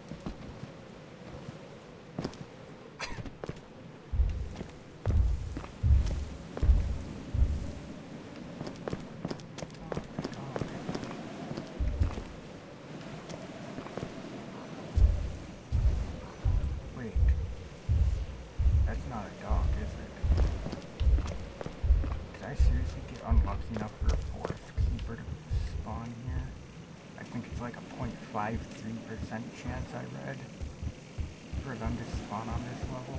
unlucky enough for a forest keeper to spawn here. I think it's like a 0.53% chance I read for them to spawn on this level.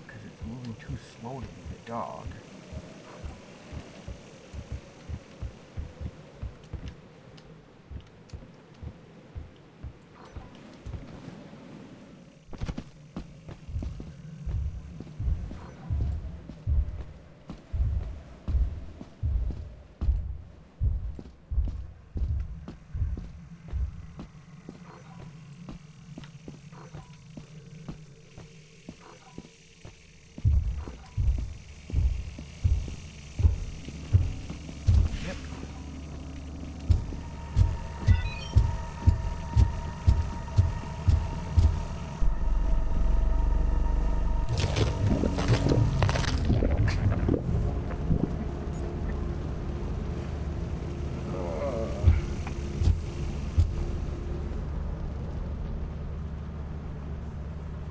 Because it's moving too slow to be the dog.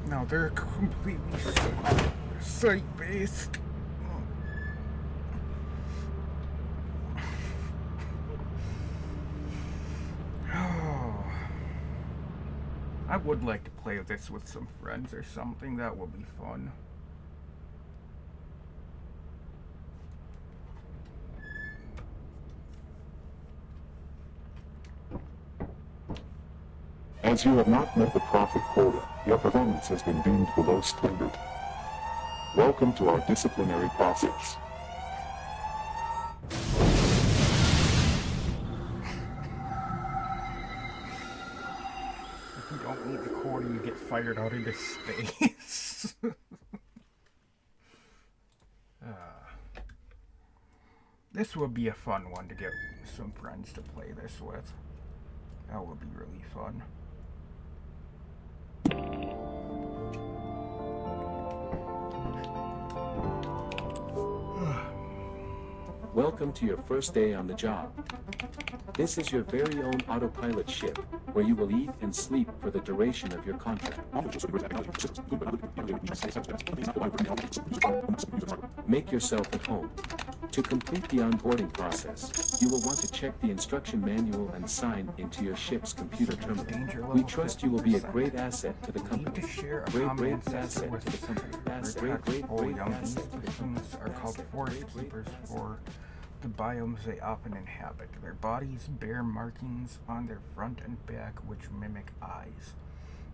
Now they're completely site-based. I would like to play this with some friends or something. That would be fun. As you have not met the profit quota, your performance has been deemed below standard. Welcome to our disciplinary process. If you don't meet the quota, you get fired out into space. This would be a fun one to get some friends to play this with. That would be really fun. Welcome to your first day on the job. This is your very own autopilot ship, where you will eat and sleep for the duration of your contract. Make yourself at home. To complete the onboarding process, you will want to check the instruction manual and sign into your ship's computer terminal. We trust you will be a great asset to the company. Great asset to the company. Great asset to the company. Are called forest keepers for the biomes they often inhabit. Their bodies bear markings on their front and back which mimic eyes.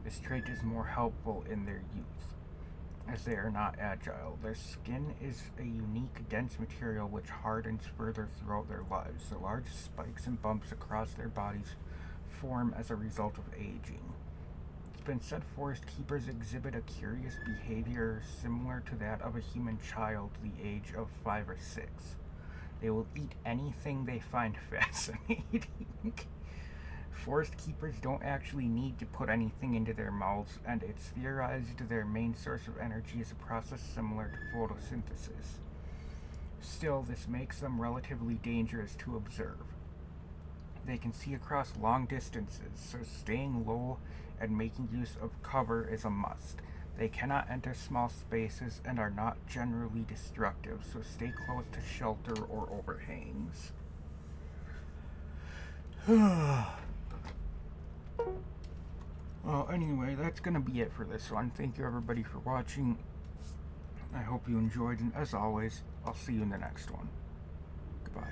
This trait is more helpful in their youth, as they are not agile. Their skin is a unique, dense material which hardens further throughout their lives. The large spikes and bumps across their bodies form as a result of aging. It's been said forest keepers exhibit a curious behavior similar to that of a human child the age of 5 or 6. They will eat anything they find fascinating. Forest keepers don't actually need to put anything into their mouths, and it's theorized their main source of energy is a process similar to photosynthesis. Still, this makes them relatively dangerous to observe. They can see across long distances, so staying low and making use of cover is a must. They cannot enter small spaces and are not generally destructive, so stay close to shelter or overhangs. Well, anyway, that's gonna be it for this one. Thank you everybody for watching. I hope you enjoyed, and as always, I'll see you in the next one. Goodbye.